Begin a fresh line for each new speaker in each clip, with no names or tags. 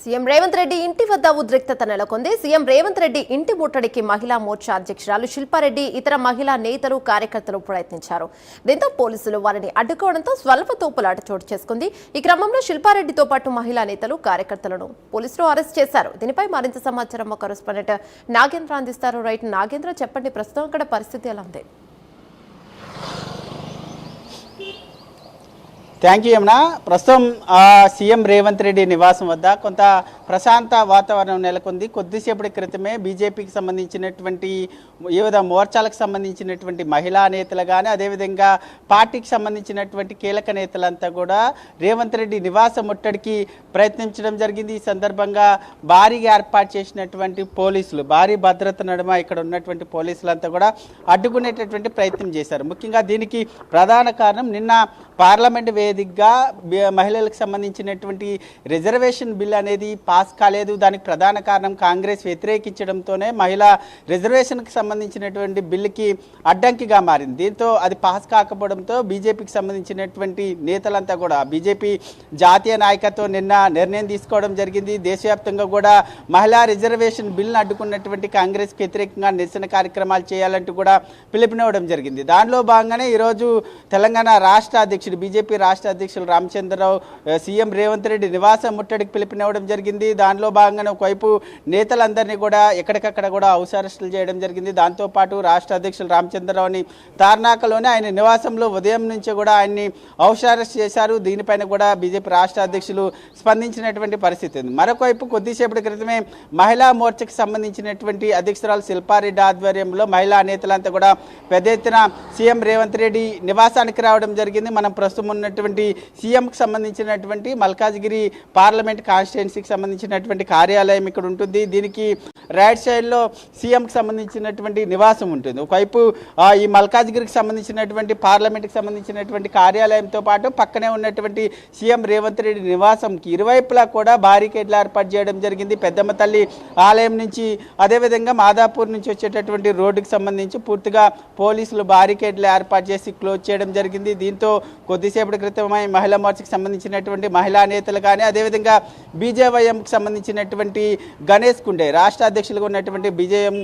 CM Revanth Reddy ఇంటి వద్ద ఉద్రిక్తత నెలకొంది. సీఎం రేవంత్ రెడ్డి ఇంటి ముట్టడికి మహిళా మోర్చా అధ్యక్షురాలు శిల్పారెడ్డి ఇతర మహిళా నేతలు కార్యకర్తలు ప్రయత్నించారు. దీంతో పోలీసులు వారిని అడ్డుకోవడంతో స్వల్ప తోపులాట చోటు చేసుకుంది. ఈ క్రమంలో శిల్పారెడ్డితో పాటు మహిళా నేతలు కార్యకర్తలను పోలీసులు అరెస్ట్ చేశారు. దీనిపై మరింత సమాచారం మా కరెస్పాండెంట్ నాగేంద్ర అందిస్తారు. రైట్ నాగేంద్ర, చెప్పండి, ప్రస్తుతం అక్కడ పరిస్థితి ఎలా ఉంది?
Thank you Yamuna. ప్రస్తుతం సీఎం రేవంత్ రెడ్డి నివాసం వద్ద కొంత ప్రశాంత వాతావరణం నెలకొంది. కొద్దిసేపటి క్రితమే బీజేపీకి సంబంధించినటువంటి వివిధ మోర్చాలకు సంబంధించినటువంటి మహిళా నేతలు కానీ అదేవిధంగా పార్టీకి సంబంధించినటువంటి కీలక నేతలంతా కూడా రేవంత్ రెడ్డి నివాస ముట్టడికి ప్రయత్నించడం జరిగింది. ఈ సందర్భంగా భారీగా ఏర్పాటు చేసినటువంటి పోలీసులు, భారీ భద్రత నడుమ ఇక్కడ ఉన్నటువంటి పోలీసులంతా కూడా అడ్డుకునేటటువంటి ప్రయత్నం చేశారు. ముఖ్యంగా దీనికి ప్రధాన కారణం నిన్న పార్లమెంట్ వేదికగా మహిళలకు సంబంధించినటువంటి రిజర్వేషన్ బిల్ అనేది పాస్ కాలేదు. దానికి ప్రధాన కారణం కాంగ్రెస్ వ్యతిరేకించడంతోనే మహిళా రిజర్వేషన్కి సంబంధించినటువంటి బిల్లుకి అడ్డంకిగా మారింది. దీంతో అది పాస్ కాకపోవడంతో బీజేపీకి సంబంధించినటువంటి నేతలంతా కూడా బీజేపీ జాతీయ నాయకత్వం నిన్న నిర్ణయం తీసుకోవడం జరిగింది. దేశవ్యాప్తంగా కూడా మహిళా రిజర్వేషన్ బిల్లును అడ్డుకున్నటువంటి కాంగ్రెస్కి వ్యతిరేకంగా నిరసన కార్యక్రమాలు చేయాలంటూ కూడా పిలుపునివ్వడం జరిగింది. దానిలో భాగంగానే ఈరోజు తెలంగాణ రాష్ట్ర అధ్యక్షుడు, బీజేపీ రాష్ట్ర అధ్యక్షులు రామచంద్రరావు సీఎం రేవంత్ రెడ్డి నివాసం ముట్టడికి పిలుపునివ్వడం జరిగింది. దానిలో భాగంగానే ఒకవైపు నేతలందరినీ కూడా ఎక్కడికక్కడ కూడా హౌస్ అరెస్టులు చేయడం జరిగింది. దాంతోపాటు రాష్ట్ర అధ్యక్షులు రామచంద్రరావుని తార్నాకలోనే ఆయన నివాసంలో ఉదయం నుంచి కూడా ఆయన్ని హౌస్ అరెస్ట్ చేశారు. దీనిపైన కూడా బీజేపీ రాష్ట్ర అధ్యక్షులు స్పందించినటువంటి పరిస్థితి ఉంది. మరొకవైపు కొద్దిసేపటి క్రితమే మహిళా మోర్చాకి సంబంధించినటువంటి అధ్యక్షురాలు శిల్పారెడ్డి ఆధ్వర్యంలో మహిళా నేతలంతా కూడా పెద్ద ఎత్తున సీఎం రేవంత్ రెడ్డి నివాసానికి రావడం జరిగింది. మనం ప్రస్తుతం ఉన్నటువంటి సీఎంకి సంబంధించినటువంటి మల్కాజ్గిరి పార్లమెంట్ కాన్స్టిట్యున్సీకి సంబంధించినటువంటి కార్యాలయం ఇక్కడ ఉంటుంది. దీనికి రైట్ సైడ్లో సీఎంకి సంబంధించినటువంటి నివాసం ఉంటుంది. ఒకవైపు ఈ మల్కాజ్గిరికి సంబంధించినటువంటి పార్లమెంట్కి సంబంధించినటువంటి కార్యాలయంతో పాటు పక్కనే ఉన్నటువంటి సీఎం రేవంత్ రెడ్డి నివాసంకి ఇరువైపులా కూడా బారికేడ్లు ఏర్పాటు చేయడం జరిగింది. పెద్దమ్మ తల్లి ఆలయం నుంచి అదేవిధంగా మాదాపూర్ నుంచి వచ్చేటటువంటి రోడ్డుకి సంబంధించి పూర్తిగా పోలీసులు బారికేడ్లు ఏర్పాటు చేసి క్లోజ్ చేయడం జరిగింది. దీంతో కొద్దిసేపటి క్రితమై మహిళా మోర్చాకి సంబంధించినటువంటి మహిళా నేతలు కానీ అదేవిధంగా బీజేవైఎంకి సంబంధించినటువంటి గణేష్ కుండే, రాష్ట్ర అధ్యక్షులుగా ఉన్నటువంటి బీజేఎం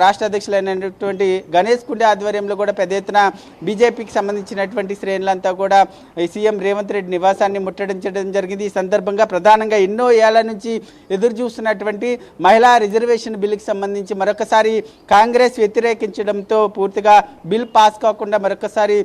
రాష్ట్ర అధ్యక్షులైనటువంటి గణేష్ కుండే ఆధ్వర్యంలో కూడా పెద్ద ఎత్తున బీజేపీకి సంబంధించినటువంటి శ్రేణులంతా కూడా సీఎం రేవంత్ రెడ్డి నివాసాన్ని ముట్టడించడం జరిగింది. ఈ సందర్భంగా ప్రధానంగా ఎన్నో ఏళ్ల నుంచి ఎదురు చూస్తున్నటువంటి మహిళా రిజర్వేషన్ బిల్లుకి సంబంధించి మరొకసారి కాంగ్రెస్ వ్యతిరేకించడంతో పూర్తిగా బిల్ పాస్ కాకుండా మరొకసారి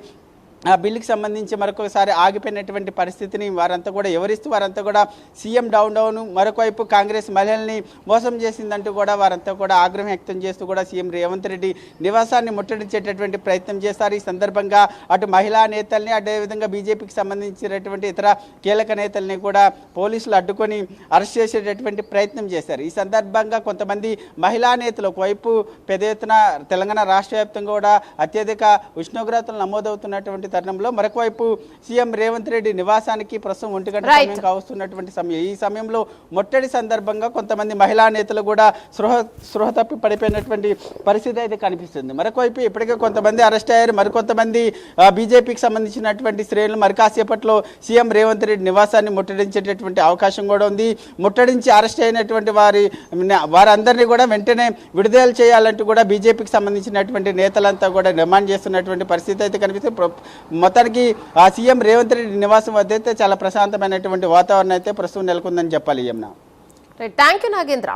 ఆ బిల్లుకి సంబంధించి మరొకసారి ఆగిపోయినటువంటి పరిస్థితిని వారంతా కూడా ఎవరిస్తూ వారంతా కూడా సీఎం డౌన్ మరొకవైపు కాంగ్రెస్ మహిళల్ని మోసం చేసిందంటూ కూడా వారంతా కూడా ఆగ్రహం వ్యక్తం చేస్తూ కూడా సీఎం రేవంత్ రెడ్డి నివాసాన్ని ముట్టడించేటటువంటి ప్రయత్నం చేస్తారు. ఈ సందర్భంగా అటు మహిళా నేతల్ని అదేవిధంగా బీజేపీకి సంబంధించినటువంటి ఇతర కీలక నేతల్ని కూడా పోలీసులు అడ్డుకొని అరెస్ట్ చేసేటటువంటి ప్రయత్నం చేశారు. ఈ సందర్భంగా కొంతమంది మహిళా నేతలు ఒకవైపు పెద్ద ఎత్తున తెలంగాణ రాష్ట్ర వ్యాప్తంగా కూడా అత్యధిక ఉష్ణోగ్రతలు నమోదవుతున్నటువంటి తరుణంలో మరొకవైపు సీఎం రేవంత్ రెడ్డి నివాసానికి ప్రస్తుతం 1 గంట సమయం కావస్తున్నటువంటి సమయం. ఈ సమయంలో ముట్టడి సందర్భంగా కొంతమంది మహిళా నేతలు కూడా స్పృహ తప్పి పడిపోయినటువంటి పరిస్థితి అయితే కనిపిస్తుంది. మరొకవైపు ఇప్పటికే కొంతమంది అరెస్ట్ అయ్యారు. మరికొంతమంది బీజేపీకి సంబంధించినటువంటి శ్రేణులు మరి కాసేపట్లో సీఎం రేవంత్ రెడ్డి నివాసాన్ని ముట్టడించేటటువంటి అవకాశం కూడా ఉంది. ముట్టడించి అరెస్ట్ అయినటువంటి వారందరినీ కూడా వెంటనే విడుదల చేయాలంటూ కూడా బీజేపీకి సంబంధించినటువంటి నేతలంతా కూడా డిమాండ్ చేస్తున్నటువంటి పరిస్థితి అయితే కనిపిస్తుంది. మొత్తానికి ఆ సీఎం రేవంత్ రెడ్డి నివాసం వద్ద అయితే చాలా ప్రశాంతమైనటువంటి వాతావరణం అయితే ప్రస్తుతం నెలకొందని చెప్పాలి.
Thank you Nagendra.